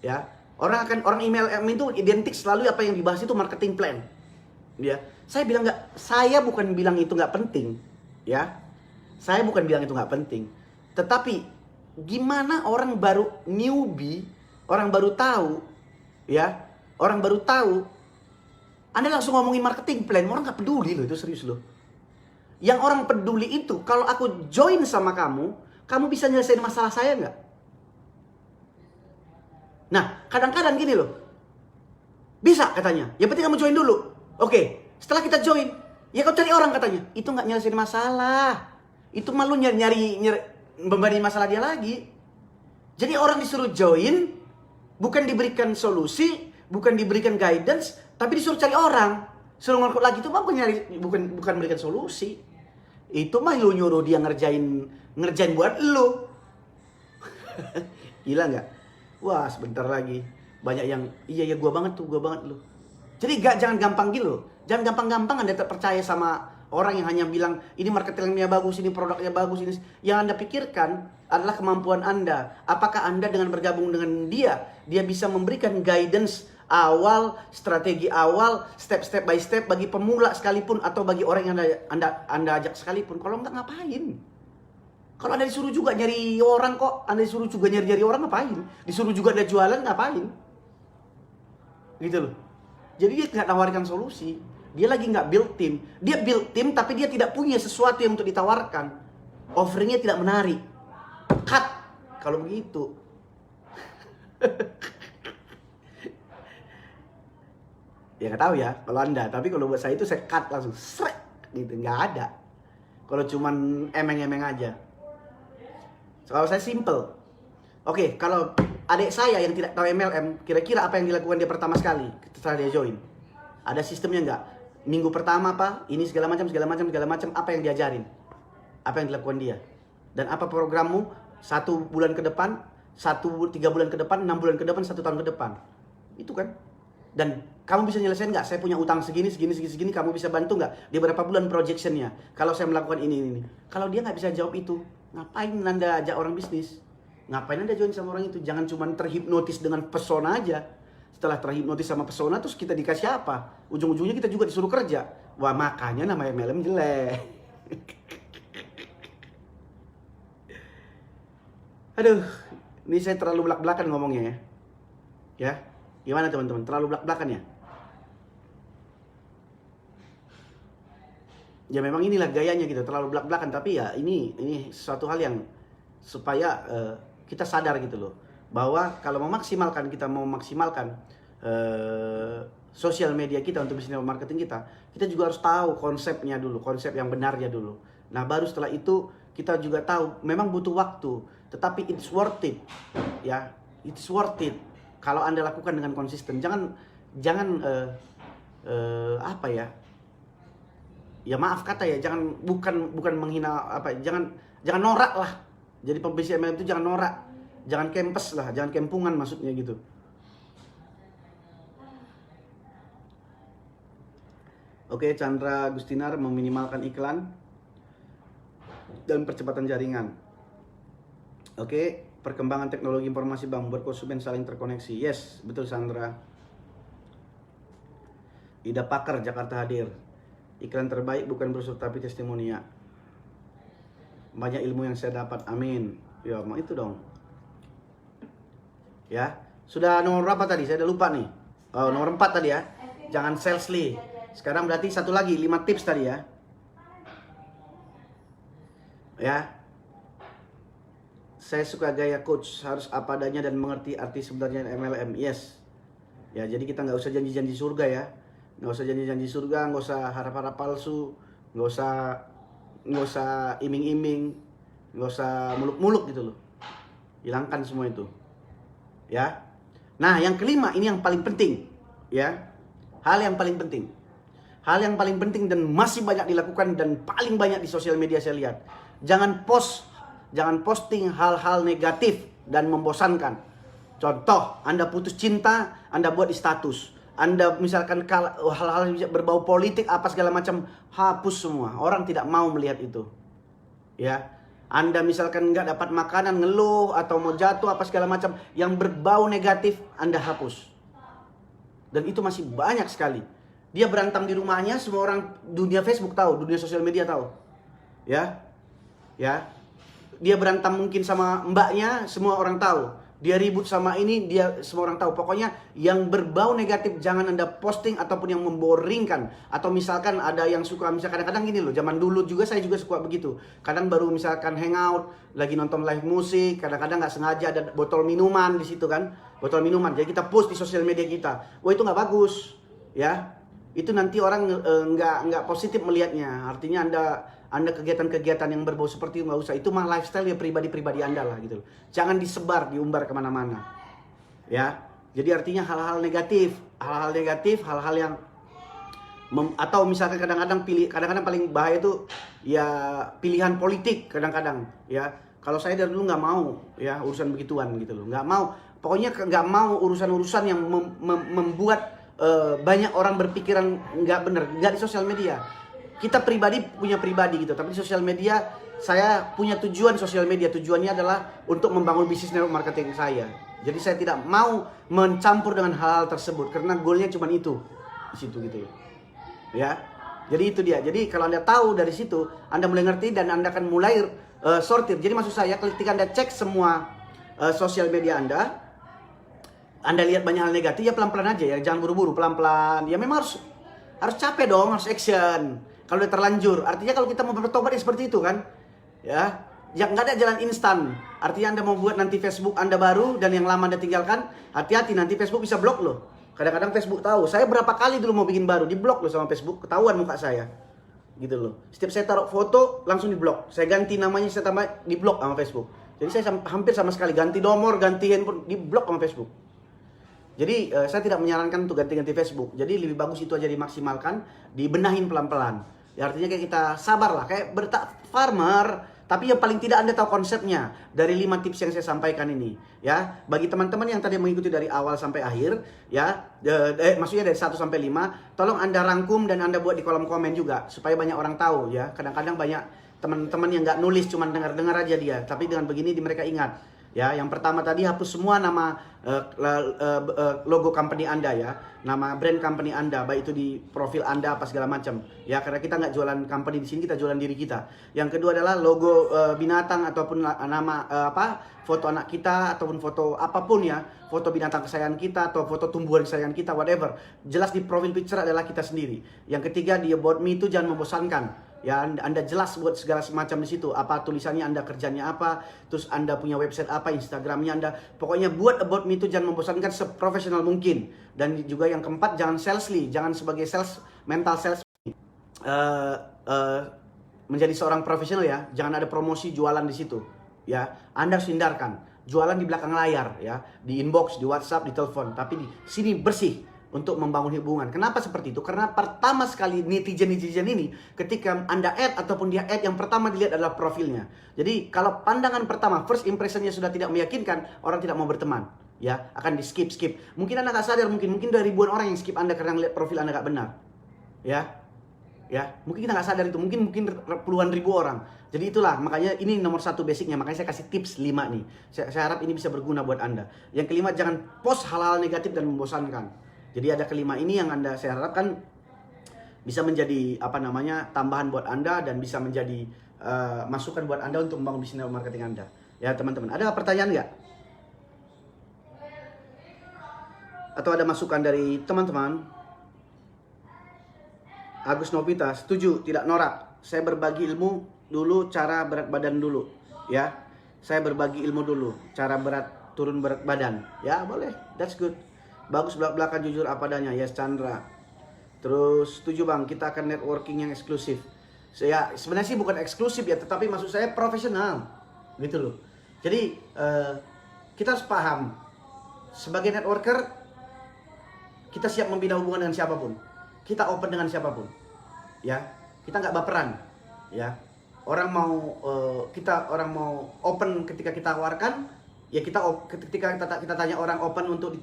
Ya, orang email itu identik selalu apa yang dibahas itu marketing plan. Ya, saya bukan bilang itu nggak penting, ya. Saya bukan bilang itu nggak penting. Tetapi gimana orang baru newbie, orang baru tahu, ya, orang baru tahu, Anda langsung ngomongin marketing plan, orang nggak peduli loh, itu serius loh. Yang orang peduli itu, kalau aku join sama kamu bisa nyelesain masalah saya nggak? Nah, kadang-kadang gini loh. Bisa katanya. Yang penting kamu join dulu. Oke, setelah kita join, ya kau cari orang katanya. Itu nggak nyelesain masalah. Itu malu nyari membanding masalah dia lagi. Jadi orang disuruh join, bukan diberikan solusi, bukan diberikan guidance, tapi disuruh cari orang. Suruh ngikut lagi itu mah bukan berikan solusi. Itu mah lu nyuruh dia ngerjain buat lu. Gila nggak? Wah, sebentar lagi banyak yang iya gua banget lu. Jadi jangan gampang gitu. Jangan gampang-gampang Anda terpercaya sama orang yang hanya bilang ini marketingnya bagus, ini produknya bagus, ini. Yang Anda pikirkan adalah kemampuan Anda. Apakah Anda dengan bergabung dengan dia bisa memberikan guidance awal, strategi awal, step by step bagi pemula sekalipun atau bagi orang yang Anda ajak sekalipun. Kalau enggak, ngapain? Kalau Anda disuruh juga nyari orang kok, Anda disuruh juga nyari orang, ngapain? Disuruh juga ada jualan, ngapain? Gitu loh. Jadi dia nggak nawarkan solusi. Dia lagi nggak build team. Dia build team tapi dia tidak punya sesuatu yang untuk ditawarkan. Offeringnya tidak menarik. Cut. Kalau begitu. Ya nggak tahu ya kalau Anda. Tapi kalau buat saya itu saya cut langsung. Srek. Gitu. Nggak ada. Kalau cuman emeng-emeng aja. Kalau saya simple. Oke, kalau adik saya yang tidak tahu MLM, kira-kira apa yang dilakukan dia pertama sekali setelah dia join? Ada sistemnya nggak? Minggu pertama apa? Ini segala macam, apa yang diajarin? Apa yang dilakukan dia? Dan apa programmu 1 bulan ke depan, 3 bulan ke depan, 6 bulan ke depan, 1 tahun ke depan? Itu kan? Dan kamu bisa nyelesain nggak? Saya punya utang segini, kamu bisa bantu nggak? Di berapa bulan projectionnya? Kalau saya melakukan ini. Kalau dia nggak bisa jawab itu, ngapain Anda ajak orang bisnis? Ngapain Anda join sama orang itu? Jangan cuma terhipnotis dengan pesona aja. Setelah terhipnotis sama pesona, terus kita dikasih apa? Ujung-ujungnya kita juga disuruh kerja. Wah, makanya nama MLM jelek. Aduh, ini saya terlalu belak-belakan ngomongnya ya. Ya, gimana teman-teman? Terlalu belak-belakan ya? Ya memang inilah gayanya gitu, terlalu belak-belakan. Tapi ya ini sesuatu hal yang supaya kita sadar gitu loh, bahwa kalau kita mau memaksimalkan sosial media kita untuk bisnis marketing kita juga harus tahu konsepnya dulu, konsep yang benarnya dulu. Nah baru setelah itu kita juga tahu memang butuh waktu, tetapi it's worth it ya, it's worth it kalau Anda lakukan dengan konsisten. Jangan apa ya, ya maaf kata ya, bukan menghina apa, jangan norak lah. Jadi pembisnis MLM itu jangan norak, jangan kempes lah, jangan kempungan maksudnya gitu. Oke, Chandra Gustinar, meminimalkan iklan dan percepatan jaringan. Oke, perkembangan teknologi informasi Bang, buat konsumen saling terkoneksi. Yes, betul Chandra. Ida Pakar, Jakarta hadir. Iklan terbaik bukan brosur tapi testimonia. Banyak ilmu yang saya dapat, amin. Ya, mau itu dong. Ya, sudah nomor berapa tadi? Saya udah lupa nih. Oh, nomor 4 tadi ya. Jangan salesly. Sekarang berarti satu lagi, 5 tips tadi ya. Ya. Saya suka gaya coach, harus apa adanya dan mengerti arti sebenarnya MLM. Yes. Ya, jadi kita nggak usah janji-janji surga ya. Nggak usah janji-janji surga, nggak usah harap-harap palsu, nggak usah iming-iming, nggak usah muluk-muluk gitu loh. Hilangkan semua itu. Ya. Nah, yang kelima ini yang paling penting, ya. Hal yang paling penting. Hal yang paling penting dan masih banyak dilakukan dan paling banyak di sosial media saya lihat. Jangan posting hal-hal negatif dan membosankan. Contoh, Anda putus cinta, Anda buat di status. Anda misalkan hal-hal berbau politik apa segala macam, hapus semua. Orang tidak mau melihat itu. Ya. Anda misalkan nggak dapat makanan, ngeluh atau mau jatuh apa segala macam yang berbau negatif, Anda hapus. Dan itu masih banyak sekali. Dia berantem di rumahnya, semua orang dunia Facebook tahu, dunia sosial media tahu. Ya. Ya. Dia berantem mungkin sama mbaknya, semua orang tahu. Dia ribut sama ini, dia semua orang tahu. Pokoknya yang berbau negatif jangan Anda posting ataupun yang memboringkan. Atau misalkan ada yang suka, misalkan kadang-kadang gini loh, zaman dulu juga saya juga suka begitu. Kadang baru misalkan hangout, lagi nonton live musik, kadang-kadang nggak sengaja ada botol minuman di situ kan. Botol minuman, jadi kita post di sosial media kita. Wah, itu nggak bagus, ya. Itu nanti orang nggak positif melihatnya. Artinya Anda kegiatan-kegiatan yang berbau seperti itu nggak usah. Itu mah lifestyle ya pribadi-pribadi Anda lah gitu. Jangan disebar, diumbar kemana-mana. Ya, jadi artinya hal-hal negatif, hal-hal yang atau misalkan kadang-kadang paling bahaya itu ya pilihan politik kadang-kadang ya. Kalau saya dari dulu nggak mau ya urusan begituan gitu loh, nggak mau. Pokoknya nggak mau urusan-urusan yang membuat banyak orang berpikiran nggak benar, nggak di sosial media. Kita pribadi punya pribadi gitu, tapi di sosial media saya punya tujuan sosial media. Tujuannya adalah untuk membangun bisnis network marketing saya. Jadi saya tidak mau mencampur dengan hal tersebut karena goalnya cuma itu di situ gitu. Ya, jadi itu dia. Jadi kalau Anda tahu dari situ, Anda mulai ngerti dan Anda akan mulai sortir. Jadi maksud saya ketika Anda cek semua sosial media Anda lihat banyak hal negatif, ya pelan-pelan aja ya, jangan buru-buru, pelan-pelan. Ya memang harus capek dong, harus action. Kalau udah terlanjur, artinya kalau kita mau bertobat ya seperti itu kan, ya nggak ada jalan instan. Artinya Anda mau buat nanti Facebook Anda baru dan yang lama Anda tinggalkan, hati-hati nanti Facebook bisa blok loh. Kadang-kadang Facebook tahu. Saya berapa kali dulu mau bikin baru, diblok loh sama Facebook, ketahuan muka saya, gitu loh. Setiap saya taruh foto langsung diblok. Saya ganti namanya, saya tambah diblok sama Facebook. Jadi saya hampir sama sekali ganti nomor, ganti handphone, diblok sama Facebook. Jadi saya tidak menyarankan untuk ganti-ganti Facebook. Jadi lebih bagus itu aja dimaksimalkan, dibenahin pelan-pelan. Ya, artinya kayak kita sabar lah, kayak farmer. Tapi yang paling tidak Anda tahu konsepnya dari 5 tips yang saya sampaikan ini. Ya, bagi teman-teman yang tadi mengikuti dari awal sampai akhir, ya, maksudnya dari 1 sampai 5, tolong Anda rangkum dan Anda buat di kolom komen juga supaya banyak orang tahu ya. Kadang-kadang banyak teman-teman yang nggak nulis, cuma dengar-dengar aja dia. Tapi dengan begini mereka ingat. Ya, yang pertama tadi hapus semua nama logo company Anda ya, nama brand company Anda, baik itu di profil Anda apa segala macam. Ya, karena kita nggak jualan company di sini, kita jualan diri kita. Yang kedua adalah logo binatang ataupun nama foto anak kita ataupun foto apapun ya, foto binatang kesayangan kita atau foto tumbuhan kesayangan kita, whatever. Jelas di profil picture adalah kita sendiri. Yang ketiga di about me itu jangan membosankan. Ya, Anda jelas buat segala semacam di situ. Apa tulisannya, Anda kerjanya apa, terus Anda punya website apa, Instagramnya Anda. Pokoknya buat about me itu jangan membosankan, seprofesional mungkin. Dan juga yang keempat, jangan salesly, jangan sebagai mental sales. Menjadi seorang profesional ya, jangan ada promosi jualan di situ. Ya, Anda harus hindarkan jualan di belakang layar ya, di inbox, di WhatsApp, di telepon. Tapi di sini bersih. Untuk membangun hubungan. Kenapa seperti itu? Karena pertama sekali netizen ini ketika Anda add ataupun dia add, yang pertama dilihat adalah profilnya. Jadi kalau pandangan pertama, first impressionnya sudah tidak meyakinkan, orang tidak mau berteman. Ya, akan di skip. Mungkin Anda nggak sadar, mungkin dari ribuan orang yang skip Anda karena lihat profil Anda nggak benar. Ya, mungkin kita nggak sadar itu. Mungkin puluhan ribu orang. Jadi itulah, makanya ini nomor 1 basicnya. Makanya saya kasih tips 5 nih. Saya harap ini bisa berguna buat Anda. Yang kelima, jangan post hal-hal negatif dan membosankan. Jadi ada kelima ini yang saya harapkan bisa menjadi tambahan buat Anda dan bisa menjadi masukan buat Anda untuk membangun bisnis marketing Anda. Ya teman-teman, ada pertanyaan nggak? Atau ada masukan dari teman-teman? Agus Novita, setuju, tidak norak. Saya berbagi ilmu dulu, cara berat badan dulu. Ya, saya berbagi ilmu dulu, cara turun berat badan. Ya boleh, that's good. Bagus belak-belakan jujur apa adanya. Yes, Chandra. Terus setuju bang, kita akan networking yang eksklusif. Saya sebenarnya sih bukan eksklusif ya, tetapi maksud saya profesional gitu loh. Jadi kita harus paham sebagai networker, kita siap membina hubungan dengan siapapun. Kita open dengan siapapun. Ya, kita nggak baperan. Ya, orang mau open ketika kita tawarkan, ya ketika kita tanya orang open untuk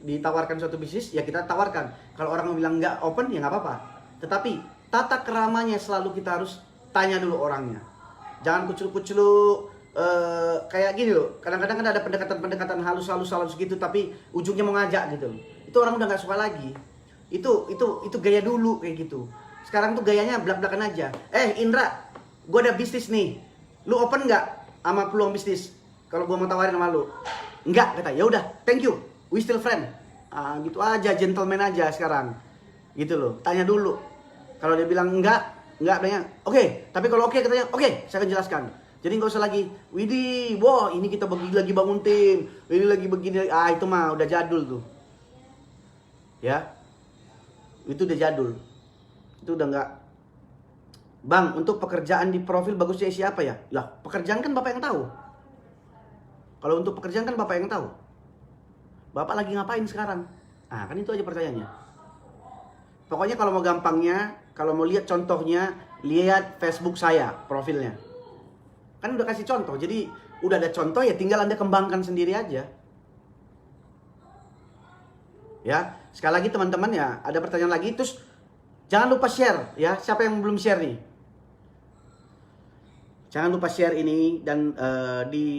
ditawarkan suatu bisnis, ya kita tawarkan. Kalau orang bilang nggak open, ya nggak apa-apa. Tetapi tata keramanya selalu kita harus tanya dulu orangnya. Jangan kucluk-kucluk kayak gini loh. Kadang-kadang kan ada pendekatan halus gitu, tapi ujungnya mau ngajak gitu loh. Itu orang udah nggak suka lagi. Itu gaya dulu kayak gitu. Sekarang tuh gayanya belak-belakan aja. Indra, gue ada bisnis nih. Lu open nggak sama peluang bisnis? Kalau gue mau tawarin sama lu, enggak, kata. Ya udah, thank you, we still friend. Gitu aja, gentleman aja sekarang. Gitu loh. Tanya dulu. Kalau dia bilang enggak tanya. Oke, tapi kalau oke katanya, oke, saya akan jelaskan. Jadi nggak usah lagi, widih, wah ini kita lagi bangun tim, ini lagi begini, itu mah udah jadul tuh. Ya, itu udah jadul. Itu udah nggak. Bang, untuk pekerjaan di profil bagusnya siapa ya? Lah, pekerjaan kan Bapak yang tahu. Kalau untuk pekerjaan kan Bapak yang tahu. Bapak lagi ngapain sekarang? Kan itu aja pertanyaannya. Pokoknya kalau mau gampangnya, kalau mau lihat contohnya, lihat Facebook saya, profilnya. Kan udah kasih contoh, jadi udah ada contoh, ya tinggal Anda kembangkan sendiri aja. Ya, sekali lagi teman-teman, ya ada pertanyaan lagi, terus jangan lupa share ya. Siapa yang belum share nih? Jangan lupa share ini dan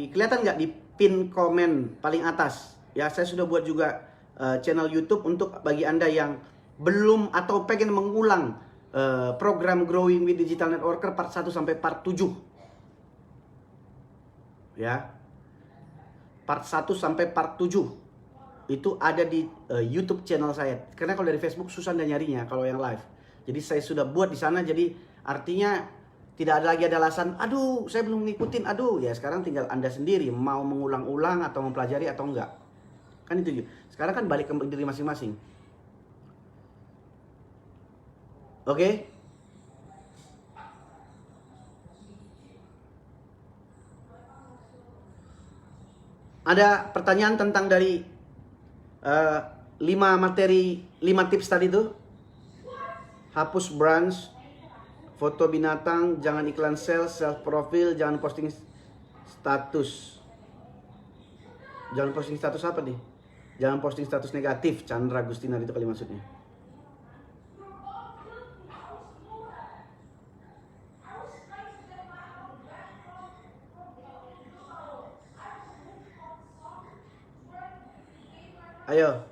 kelihatan nggak di pin komen paling atas? Ya, saya sudah buat juga channel YouTube untuk bagi Anda yang belum atau pengen mengulang program Growing with Digital Networker part 1 sampai part 7. Ya. Part 1 sampai part 7 itu ada di YouTube channel saya. Karena kalau dari Facebook susah Anda nyarinya kalau yang live. Jadi saya sudah buat di sana, jadi artinya tidak ada lagi ada alasan, aduh saya belum ngikutin, ya sekarang tinggal Anda sendiri mau mengulang-ulang atau mempelajari atau enggak. Kan itu juga. Sekarang kan balik ke diri masing-masing. Oke? Ada pertanyaan tentang dari 5 materi, 5 tips tadi tuh. Hapus branch, foto binatang, jangan iklan sales, self profile, jangan posting status. Jangan posting status apa nih? Jangan posting status negatif. Chandra Gustina itu kali maksudnya. Ayo.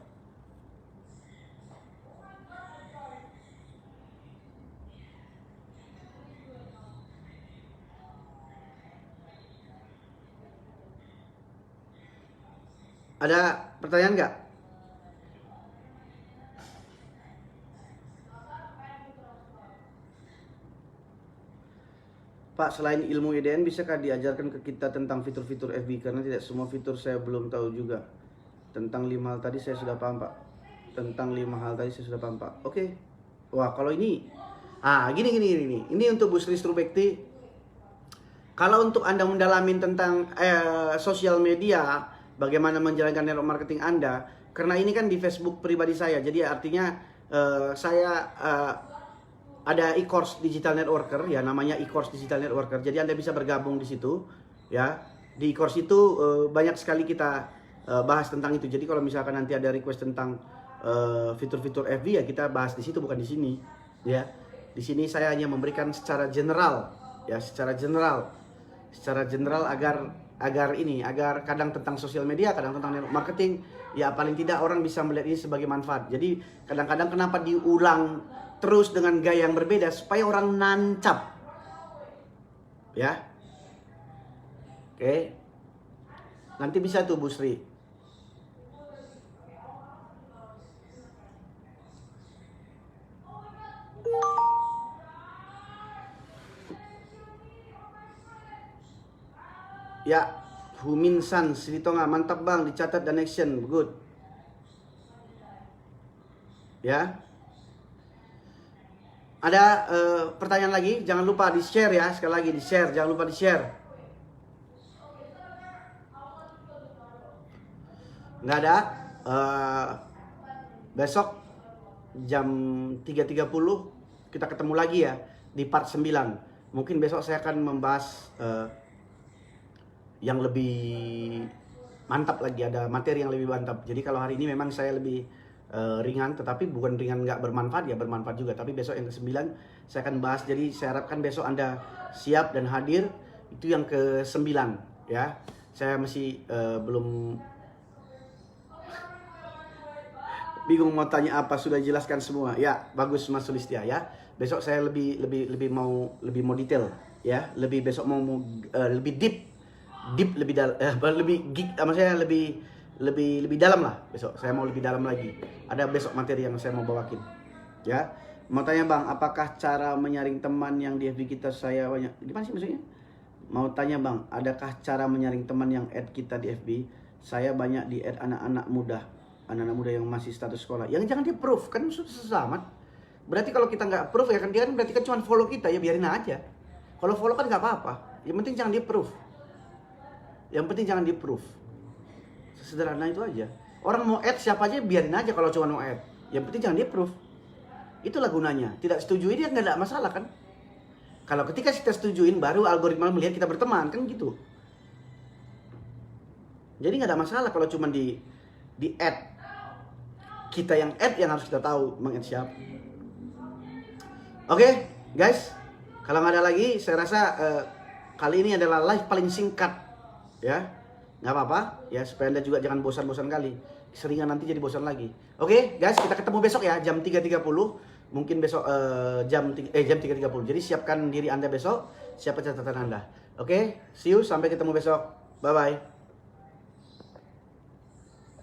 Ada pertanyaan nggak? Pak, selain ilmu IDN, bisakah diajarkan ke kita tentang fitur-fitur FB? Karena tidak semua fitur saya belum tahu juga. Tentang 5 hal tadi saya sudah paham, Pak. Tentang 5 hal tadi saya sudah paham, Pak. Oke. Wah, kalau ini gini. Ini untuk Bu Sri Strubekti. Kalau untuk Anda mendalamin tentang sosial media, bagaimana menjalankan network marketing Anda, karena ini kan di Facebook pribadi saya, jadi artinya saya ada e-course digital networker, ya namanya e-course digital networker. Jadi Anda bisa bergabung di situ, ya. Di e-course itu banyak sekali kita bahas tentang itu. Jadi kalau misalkan nanti ada request tentang fitur-fitur FB, ya kita bahas di situ, bukan di sini, ya. Di sini saya hanya memberikan secara general, ya, secara general agar kadang tentang sosial media, kadang tentang network marketing, ya paling tidak orang bisa melihat ini sebagai manfaat. Jadi kadang-kadang kenapa diulang terus dengan gaya yang berbeda supaya orang nancap, ya. Oke, nanti bisa tuh Bu Sri. Ya, Huminsan, Sri Tonga, mantap bang, dicatat dan action, good. Ya. Ada pertanyaan lagi? Jangan lupa di share ya, sekali lagi di share, jangan lupa di share. nggak ada. Besok jam 3.30 kita ketemu lagi ya di part 9. Mungkin besok saya akan membahas yang lebih mantap lagi, ada materi yang lebih mantap. Jadi kalau hari ini memang saya lebih ringan, tetapi bukan ringan nggak bermanfaat ya, bermanfaat juga. Tapi besok yang ke-9 saya akan bahas. Jadi saya harapkan besok Anda siap dan hadir. Itu yang ke-9 ya. Saya masih belum bingung mau tanya apa, sudah jelaskan semua. Ya, bagus Mas Sulistia ya. Besok saya lebih mau detail ya. Besok mau lebih deep lebih dalam, lebih geek, maksudnya lebih dalam lah. Besok saya mau lebih dalam lagi. Ada besok materi yang saya mau bawakin. Ya. Mau tanya Bang, apakah cara menyaring teman yang di FB kita saya banyak? Gimana sih maksudnya? Mau tanya Bang, adakah cara menyaring teman yang add kita di FB? Saya banyak di add anak-anak muda yang masih status sekolah. Yang jangan di approve, kan sudah sesama. Berarti kalau kita nggak approve ya kan dia kan berarti kan cuma follow kita, ya biarin aja. Kalau follow kan nggak apa-apa. Yang penting jangan di approve. Yang penting jangan di approve. Sesederhana itu aja. Orang mau add siapa aja biarin aja kalau cuma mau add. Yang penting jangan di approve. Itulah gunanya. Tidak setujui dia nggak ada masalah kan. Kalau ketika kita setujuin baru algoritma melihat kita berteman kan gitu. Jadi nggak ada masalah kalau cuma di add. Kita yang add yang harus kita tahu meng-add siapa. Oke, guys. Kalau nggak ada lagi, saya rasa kali ini adalah live paling singkat. Ya, nggak apa-apa. Ya, supaya Anda juga jangan bosan-bosan kali. Seringan nanti jadi bosan lagi. Oke, guys, kita ketemu besok ya jam 3.30. Mungkin besok jam 3.30. Jadi siapkan diri Anda besok, siapkan catatan Anda. Oke, see you, sampai ketemu besok. Bye-bye.